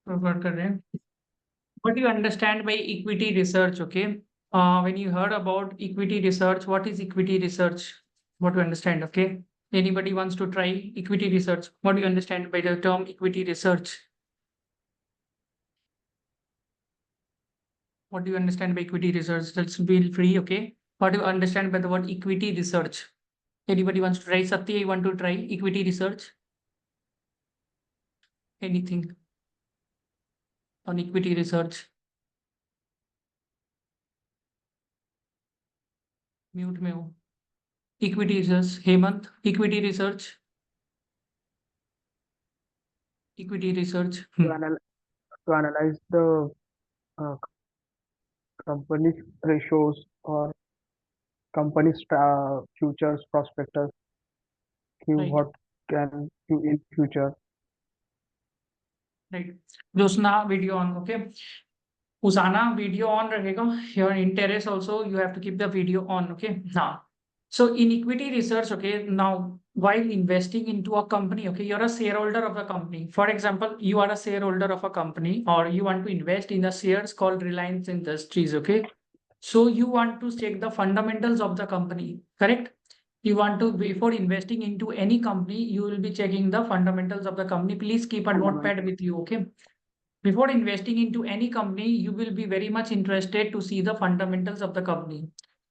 What कर रहे हैं? What do you understand by equity research? Okay. When you heard about equity research, what is equity research? What do you understand? Okay. Anybody wants to try equity research? What do you understand by the term equity research? What do you understand by equity research? Let's feel free. Okay. What do you understand by the word equity research? Anybody wants to try? Satya, you want to try equity research? Anything on equity research? Mute में हो. Equity research. Hemant, equity research. Equity research. To analyze the uh, company's ratios or company's futures prospectus, give Right. what can do in future. Right. Josna, video on. Okay. Usana, video on रहेगा. Your interest also, you have to keep the video on. Okay. Now, so in equity research, okay, now while investing into a company, okay, you're a shareholder of a company. For example, you are a shareholder of a company, or you want to invest in a shares called Reliance Industries. Okay. So you want to check the fundamentals of the company, correct? You want to, before investing into any company, you will be checking the fundamentals of the company. Please keep a notepad with you. Okay. Before investing into any company, you will be very much interested to see the fundamentals of the company.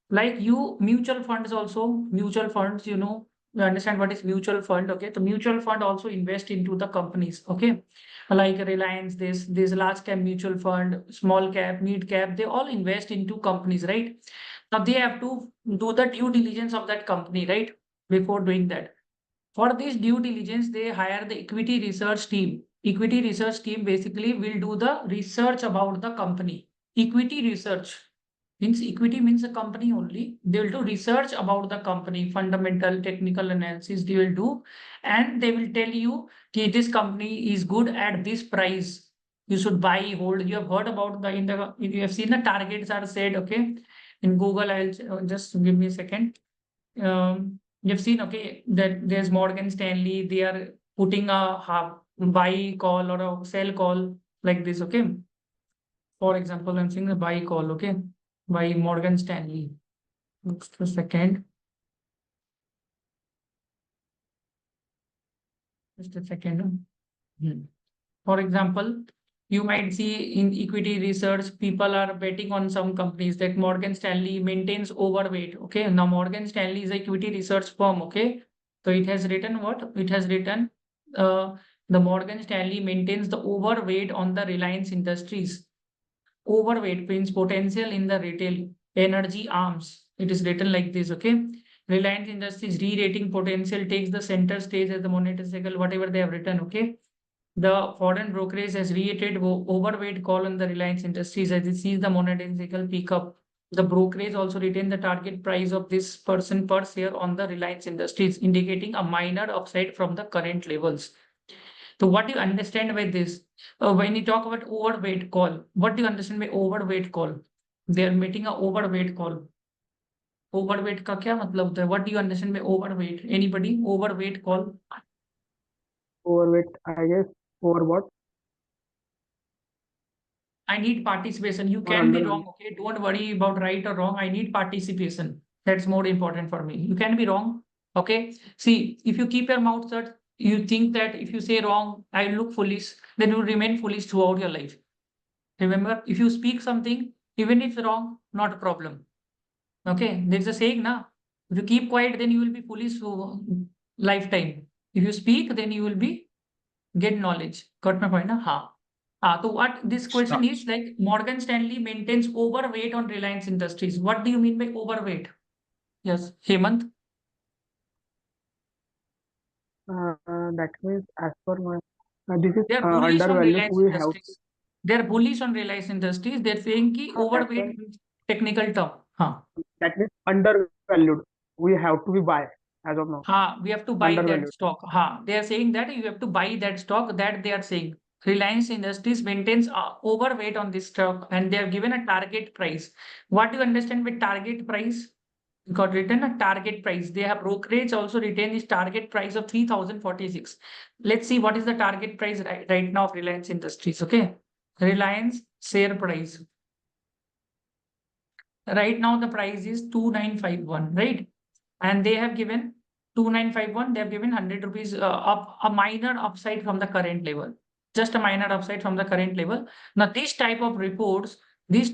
Like you, mutual funds also, mutual funds, you understand what is mutual fund. Okay. The mutual fund also invest into the companies. Okay. Like Reliance, this large cap mutual fund, small cap, mid cap, they all invest into companies, right? Now they have to do the due diligence of that company, right? Before doing that. For this due diligence, they hire the equity research team. Equity research team basically will do the research about the company. Equity research means equity means a company only. They will do research about the company, fundamental, technical analysis they will do, and they will tell you that this company is good at this price. You should buy, hold. You have heard about you have seen the targets are said, okay. In Google, I'll just give me a second. You've seen, okay, that there's Morgan Stanley, they are putting a buy call or a sell call like this, okay. For example, I'm seeing the buy call, okay, by Morgan Stanley. Just a second. Just a second. For example, you might see in equity research, people are betting on some companies that Morgan Stanley maintains overweight. Okay. Now Morgan Stanley is a equity research firm. Okay. So it has written what? It has written the Morgan Stanley maintains the overweight on the Reliance Industries. Overweight means potential in the retail energy arms. It is written like this. Okay. Reliance Industries re-rating potential takes the center stage as the monetary cycle, whatever they have written. Okay. The foreign brokerage has reiterated overweight call on the Reliance Industries as it sees the monetary cycle pick up. The brokerage also retained the target price of this person per share on the Reliance Industries, indicating a minor upside from the current levels. So what do you understand by this? When you talk about overweight call, what do you understand by overweight call? They are making a overweight call. Overweight का क्या मतलब होता है? What do you understand by overweight? Anybody? Overweight call? Overweight, I guess, over what? I need participation. You Or can be under. wrong. Okay. Don't worry about right or wrong. I need participation. That's more important for me. You can be wrong. Okay. See, if you keep your mouth shut, you think that if you say wrong, I look foolish, then you remain foolish throughout your life. Remember, if you speak something, even if wrong, not a problem. Okay. There's a saying now. If you keep quiet, then you will be foolish for lifetime. If you speak, then you will be get knowledge. Got my point? Na? Ha. So what this question is like Morgan Stanley maintains overweight on Reliance Industries. What do you mean by overweight? Yes, Hemant. That means, as per my, this is They are bullish on undervalued. Reliance We have to. Industries. They are bullish on Reliance Industries. They're saying ki That overweight means, means technical term. Huh. undervalued. We have to be buy as of now. We have to buy that Undervalued. stock. They are saying that you have to buy that stock that they are saying. Reliance Industries maintains overweight on this stock and they are given a target price. What do you understand with target price? got written a target price. They have brokerage also written is target price of 3046. Let's see what is the target price right now of Reliance Industries. Okay, Reliance share price. Right now the price is 2951, right? And they have given 2951. They have given 100 rupees up, a minor upside from the current level. Just a minor upside from the current level. Now this type of reports is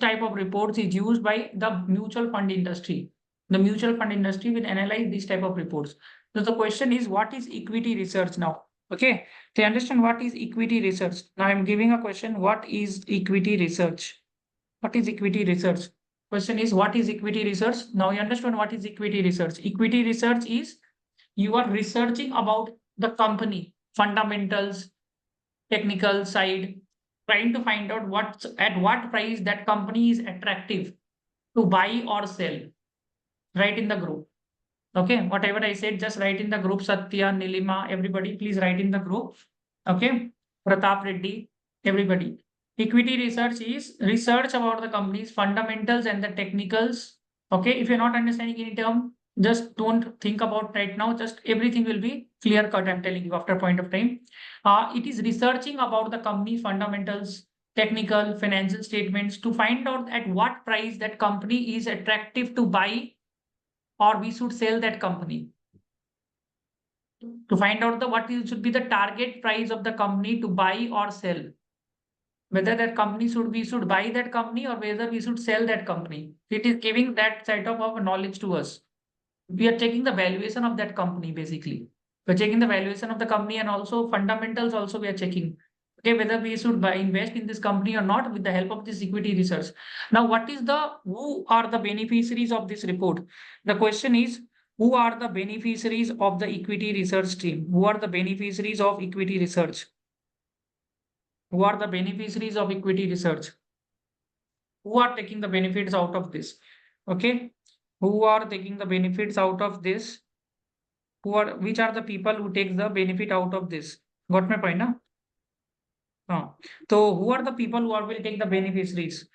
used by the mutual fund industry. The mutual fund industry will analyze this type of reports. So the question is, what is equity research now? Okay, to understand what is equity research. Now I'm giving a question. What is equity research? What is equity research? Question is, what is equity research? Now you understand what is equity research. Equity research is you are researching about the company, fundamentals, technical side, trying to find out at what price that company is attractive to buy or sell. Write in the group. Okay, whatever I said, just write in the group. Satya, Nilima, everybody, please write in the group. Okay, Pratap Reddy, everybody. Equity research is research about the company's fundamentals and the technicals. Okay, if you're not understanding any term, just don't think about right now. Just everything will be clear cut. I'm telling you after a point of time. It is researching about the company's fundamentals, technical, financial statements to find out at what price that company is attractive to buy or we should sell that company. To find out should be the target price of the company to buy or sell. Whether that company we should buy that company or whether we should sell that company. It is giving that side of knowledge to us. We are checking the valuation of that company basically. We're checking the valuation of the company and also fundamentals also we are checking. Okay, whether we should invest in this company or not with the help of this equity research. Now, who are the beneficiaries of this report? The question is, who are the beneficiaries of the equity research team? Who are the beneficiaries of equity research? Who are the beneficiaries of equity research? Who are taking the benefits out of this? Okay, who are taking the benefits out of this? Which are the people who take the benefit out of this? Got my point, na? So who are the people will take the beneficiaries?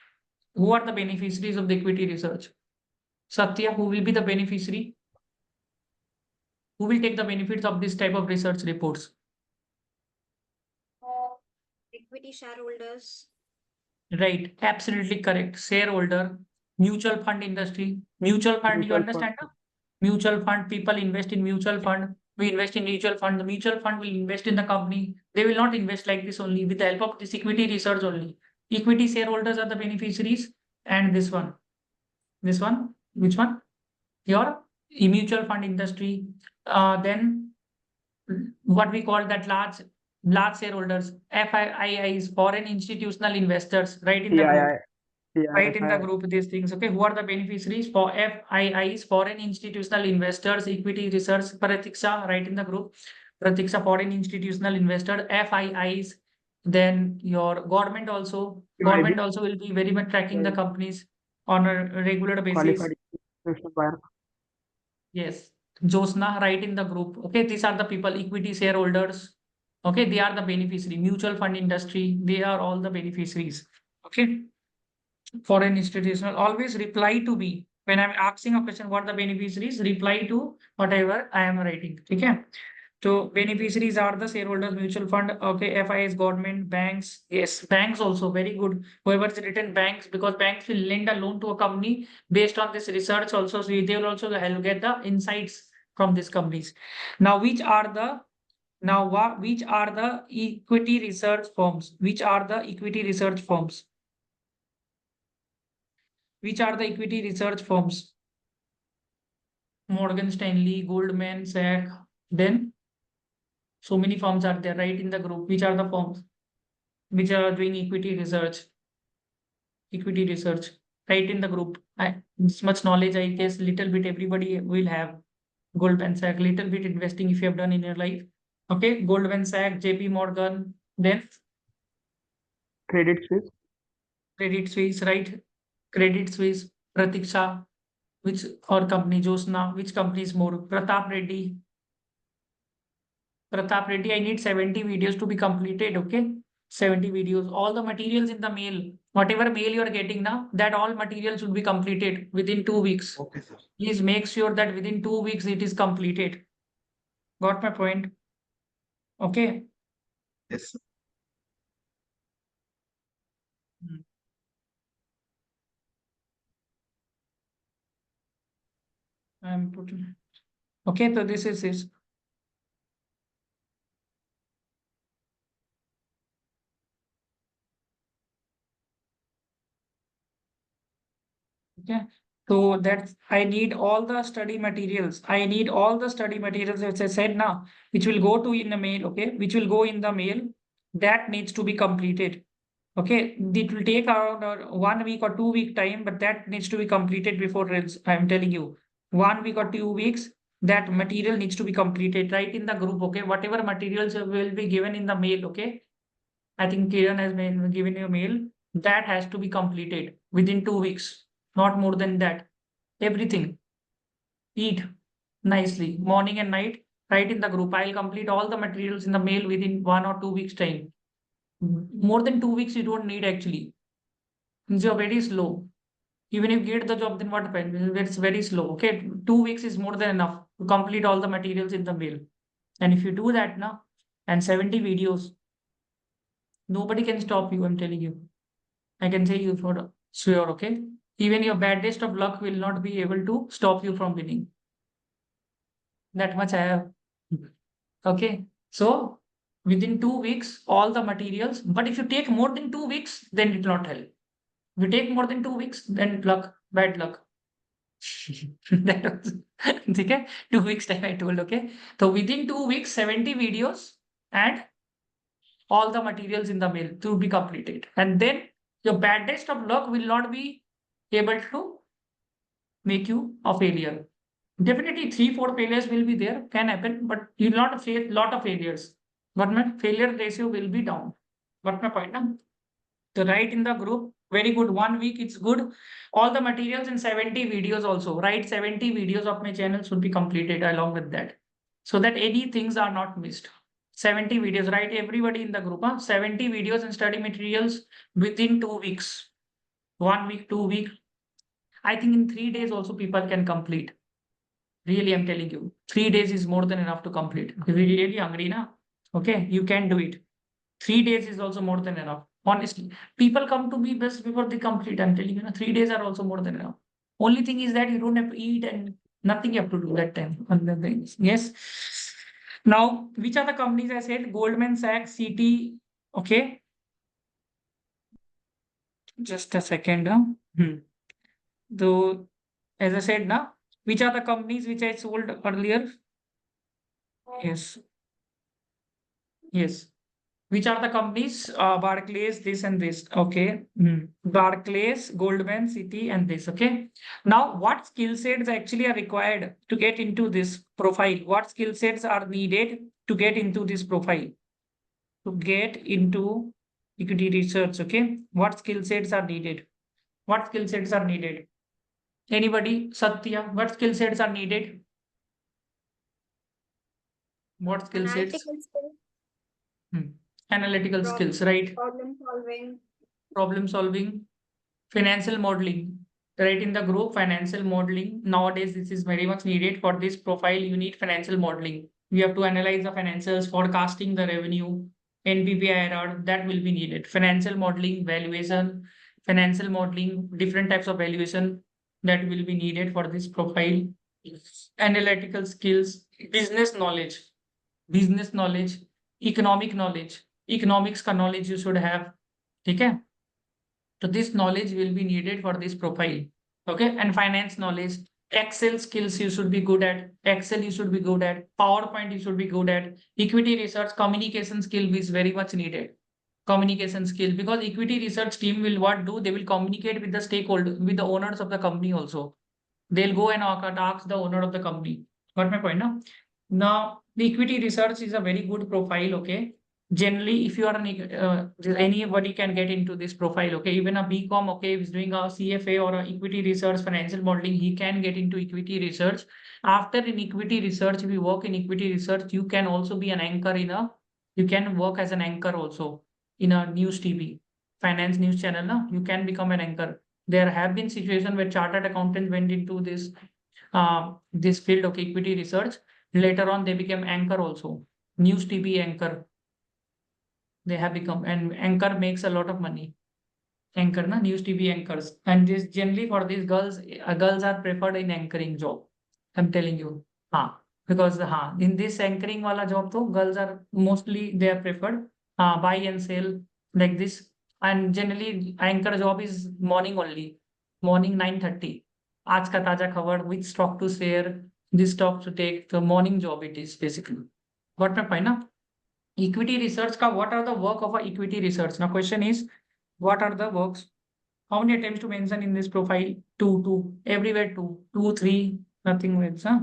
Who are the beneficiaries of the equity research? Satya, who will be the beneficiary? Who will take the benefits of this type of research reports? Equity shareholders. Right, absolutely correct. Shareholder, mutual fund industry, mutual fund, you understand? No? Mutual fund, people invest in mutual fund. We invest in mutual fund. The mutual fund will invest in the company. They will not invest like this only with the help of this equity research only. Equity shareholders are the beneficiaries, and this one, which one? Your mutual fund industry. Then what we call that large shareholders, FIIs, foreign institutional investors, right in the group. Right in the group these things. Okay, who are the beneficiaries for FIIs, foreign institutional investors, equity research? Pratiksha, right in the group. Pratiksha, foreign institutional investor, FIIs. Then your government also. Government also will be very much tracking the companies on a regular basis. Yes. Josna, right in the group. Okay, these are the people, equity shareholders. Okay, they are the beneficiary. Mutual fund industry, they are all the beneficiaries. Okay. Foreign institutional, always reply to me. When I'm asking a question, what are the beneficiaries? Reply to whatever I am writing. Okay. So beneficiaries are the shareholders, mutual fund, okay, FIs, government, banks. Yes, banks also very good. Whoever's written banks, because banks will lend a loan to a company based on this research also. So they will also help get the insights from these companies. Now, which are the equity research firms? Which are the equity research firms? Which are the equity research firms? Morgan Stanley, Goldman Sachs, then so many firms are there, right in the group. Which are the firms which are doing equity research? Equity research, right in the group. This much knowledge, I guess, little bit everybody will have. Goldman Sachs, little bit investing if you have done in your life. Okay, Goldman Sachs, JP Morgan, then Credit Suisse. Credit Suisse, right? Credit Suisse, Pratiksha, which or company? Josna, which company is more? Pratap Reddy. Pratap Reddy, I need 70 videos to be completed. Okay. 70 videos, all the materials in the mail, whatever mail you are getting now, that all material should be completed within 2 weeks. Okay, sir. Please make sure that within 2 weeks it is completed. Got my point? Okay. Yes, sir. I'm putting. Okay, so this is it. Okay. So that's I need all the study materials. I need all the study materials, as I said now, which will go to in the mail, okay, which will go in the mail. That needs to be completed. Okay, it will take around 1 week or 2 week time, but that needs to be completed before I'm telling you. 1 week or 2 weeks, that material needs to be completed right in the group. Okay, whatever materials will be given in the mail. Okay, I think Kiran has been given you a mail that has to be completed within 2 weeks, not more than that. Everything. Eat nicely, morning and night, right in the group. I'll complete all the materials in the mail within 1 or 2 weeks time. More than 2 weeks, you don't need actually. You're very slow. Even if you get the job, then what happens? It's very slow. Okay, 2 weeks is more than enough to complete all the materials in the mail. And if you do that now, and 70 videos, nobody can stop you. I'm telling you. I can say you for sure. Okay, even your baddest of luck will not be able to stop you from winning. That much I have. Okay, so within 2 weeks, all the materials. But if you take more than 2 weeks, then it will not help. If you take more than 2 weeks, then luck, bad luck. That was, okay, 2 weeks time I told. Okay, so within 2 weeks, 70 videos and all the materials in the mail to be completed, and then your baddest of luck will not be able to make you a failure. Definitely 3-4 failures will be there, can happen, but you'll not face lot of failures. But my failure ratio will be down. Got my point now? So write in the group, very good. 1 week, it's good. All the materials in 70 videos also. Write 70 videos of my channel should be completed along with that. So that any things are not missed. 70 videos, write everybody in the group. 70 videos and study materials within 2 weeks. 1 week, 2 week. I think in 3 days also people can complete. Really, I'm telling you, 3 days is more than enough to complete. If you're really hungry, na, okay, you can do it. 3 days is also more than enough. Honestly, people come to me best before they complete. I'm telling you, 3 days are also more than enough. Only thing is that you don't have to eat and nothing you have to do that time. Other things. Yes. Now, which are the companies I said? Goldman Sachs, CT. Okay. Just a second. Though, as I said, now, which are the companies which I sold earlier? Yes. Yes. Which are the companies? Barclays, this and this. Okay. Barclays, Goldman, Citi, and this. Okay. Now, what skill sets actually are required to get into this profile? What skill sets are needed to get into this profile? To get into equity research. Okay. What skill sets are needed? What skill sets are needed? Anybody? Satya, what skill sets are needed? What skill sets? Analytical skills, Analytical skills, right? Problem solving, financial modeling, right? In the group, financial modeling. Nowadays, this is very much needed for this profile. You need financial modeling. You have to analyze the financials, forecasting the revenue, NPV that will be needed. Financial modeling, valuation, financial modeling, different types of valuation that will be needed for this profile. Analytical skills, business knowledge, economic knowledge, economics का knowledge you should have. ठीक है? So this knowledge will be needed for this profile. Okay, and finance knowledge, Excel skills you should be good at, Excel you should be good at, PowerPoint you should be good at, equity research, communication skill is very much needed. Communication skill, because equity research team will what do? They will communicate with the stakeholder, with the owners of the company also. They'll go and ask the owner of the company. Got my point now? Now, the equity research is a very good profile, okay? Generally, if you are anybody can get into this profile, okay? Even a BCom, okay, if he's doing a CFA or a equity research, financial modeling, he can get into equity research. After in equity research, if you work in equity research, you can also be an anchor you can work as an anchor also. in a news TV, finance news channel, na, you can become an anchor. There have been situations where chartered accountants went into this field of equity research. Later on, they became anchor also, news TV anchor. They have become, and anchor makes a lot of money. Anchor, na, news TV anchors, and this generally for these girls are preferred in anchoring job. I'm telling you, because in this anchoring wala job, though girls are mostly they are preferred. Buy and sell like this, and generally anchor job is morning only, morning 9:30. आज का ताजा खबर, which stock to share, this stock to take. The morning job it is basically. Got my point, na? Equity research ka what are the work of a equity research? Now question is, what are the works? How many attempts to mention in this profile? Two, everywhere two, three, nothing less, huh?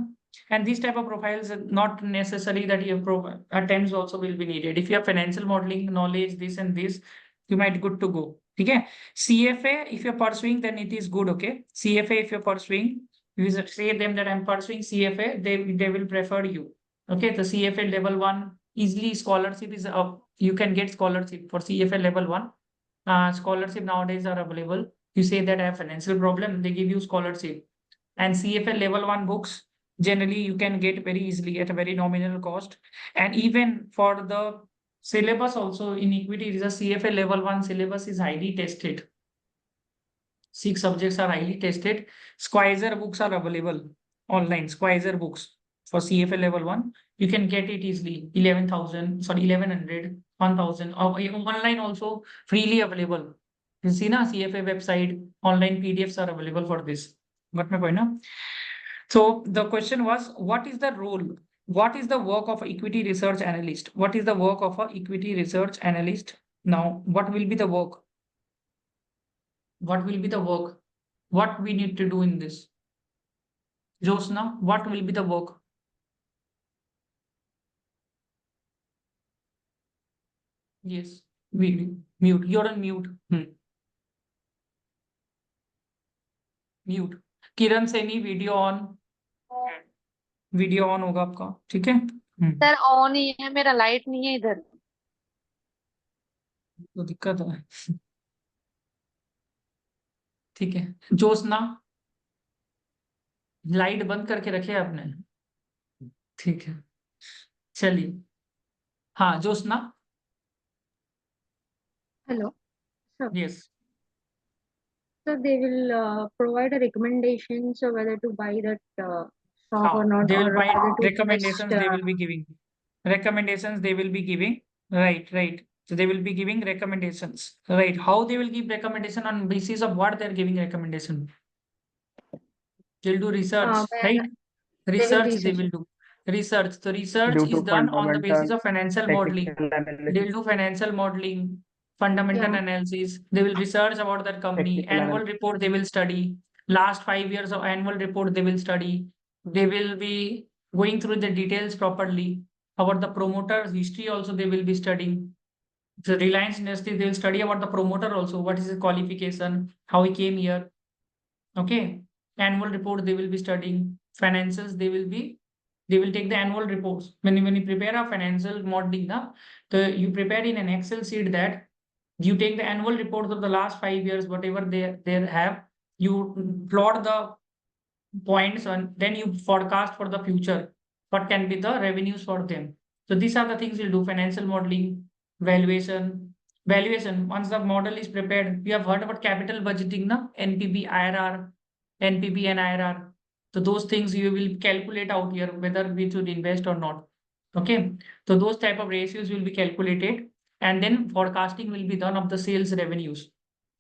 And these type of profiles are not necessary that you have attempts also will be needed. If you have financial modeling knowledge, this and this, you might good to go. Okay. CFA, if you're pursuing, then it is good. Okay. CFA, if you're pursuing, you say them that I'm pursuing CFA, they will prefer you. Okay. The CFA level 1 easily scholarship is you can get scholarship for CFA level 1. Scholarship nowadays are available. You say that I have financial problem, they give you scholarship. And CFA level 1 books, generally you can get very easily at a very nominal cost. And even for the syllabus also in equity, it is a CFA level 1 syllabus is highly tested. 6 subjects are highly tested. Squeezer books are available online. Squeezer books for CFA level 1, you can get it easily. 1100, 1000, or online also freely available. You see na, CFA website, online PDFs are available for this. Got my point, na? So the question was, what is the role? What is the work of equity research analyst? What is the work of a equity research analyst? Now, what will be the work? What will be the work? What we need to do in this? Josna, what will be the work? Yes, we mute. You're on mute. Mute. Kiran Saini video on, video on होगा आपका, ठीक है? Sir on ही है, मेरा light नहीं है इधर। तो दिक्कत है, ठीक है। जोशना, लाइट बंद करके रखे आपने, ठीक है, चलिए। हाँ Joshna, hello sir. yes, So they will provide a recommendation, so whether to buy that stock or not, they will or buy whether to recommendations. invest. They will be giving recommendations. They will be giving, right. So they will be giving recommendations, right? How they will give recommendation, on basis of what they are giving recommendation? They'll do research, right? Research they will do. Research. The research due is to done on the basis fundamental of financial modeling. technical analysis, They'll do financial modeling, fundamental Yeah. analysis. They will research about that company. technical Annual analysis. report they will study. Last 5 years of annual report they will study. They will be going through the details properly. About the promoter's history also they will be studying. The Reliance Industry, they will study about the promoter also. What is his qualification? How he came here? Okay. Annual report they will be studying. Financials they will take the annual reports. When you prepare a financial modeling, you prepare in an Excel sheet that you take the annual reports of the last 5 years, whatever they have, you plot the points and then you forecast for the future what can be the revenues for them. So these are the things you'll do: financial modeling, valuation. Valuation, once the model is prepared, you have heard about capital budgeting, na? NPV, IRR, NPV and IRR. So those things you will calculate out here whether we should invest or not. Okay. So those type of ratios will be calculated, and then forecasting will be done of the sales revenues.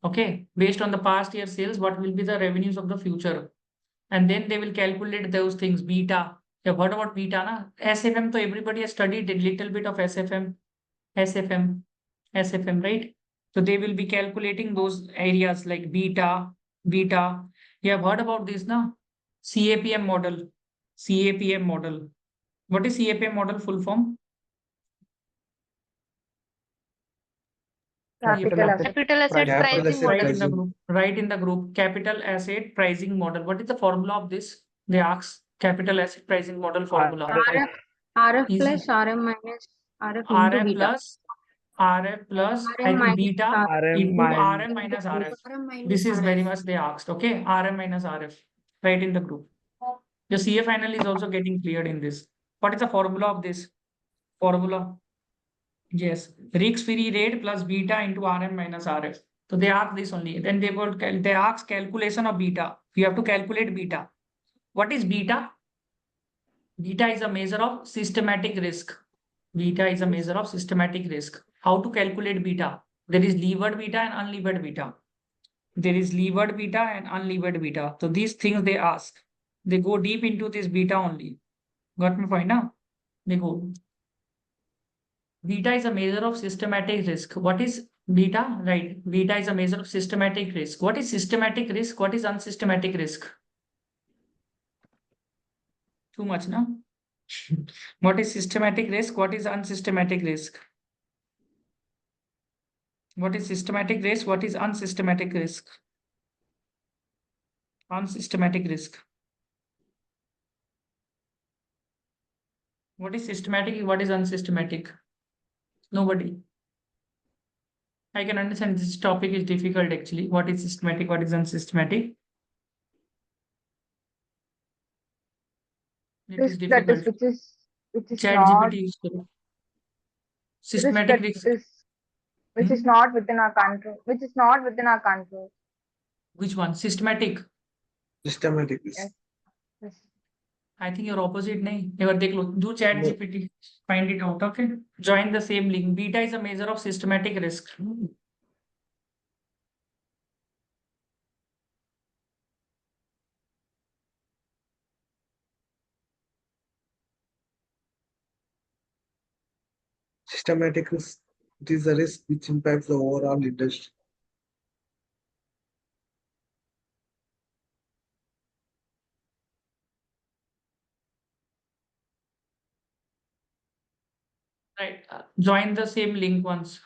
Okay. Based on the past year sales, what will be the revenues of the future? And then they will calculate those things. Beta. You've heard about beta, na? SFM, so everybody has studied a little bit of SFM, right? So they will be calculating those areas like beta. You have heard about this, na? CAPM model. CAPM model. What is CAPM model full form? Capital asset pricing model. Write in the group. Capital asset pricing model. What is the formula of this? They ask. Capital asset pricing model formula. RF Easy. plus RM minus RF into RM beta. plus RF plus, I RM think minus beta RM into minus RM minus RF. RM minus This is very RF. much they asked. Okay, RM minus RF. Write in the group. The CA final is also getting cleared in this. What is the formula of this? Formula. Yes, risk-free rate plus beta into RM minus RF. So they ask this only. Then they ask calculation of beta. You have to calculate beta. What is beta? Beta is a measure of systematic risk. Beta is a measure of systematic risk. How to calculate beta? There is levered beta and unlevered beta. There is levered beta and unlevered beta. So these things they ask. They go deep into this beta only. Got my point now? They go. Beta is a measure of systematic risk. What is beta? Right. Beta is a measure of systematic risk. What is systematic risk? What is unsystematic risk? Too much, no? What is systematic risk? What is unsystematic risk? What is systematic risk? What is unsystematic risk? Unsystematic risk. What is systematic? What is unsystematic? Nobody. I can understand this topic is difficult actually. What is systematic? What is unsystematic? It is Risk that is difficult. which is Chat not GPT use karo. risk Systematic that risk. is which is Hmm? not within our control, which is not within our control. Which one? Systematic. Systematic risk. Yes. Yes. I think you're opposite. Nahi. Ever dekh lo. Do chat No. GPT. Find it out. Okay. Join the same link. Beta is a measure of systematic risk. Systematic risk. It is a risk which impacts the overall industry. Right. Join the same link once.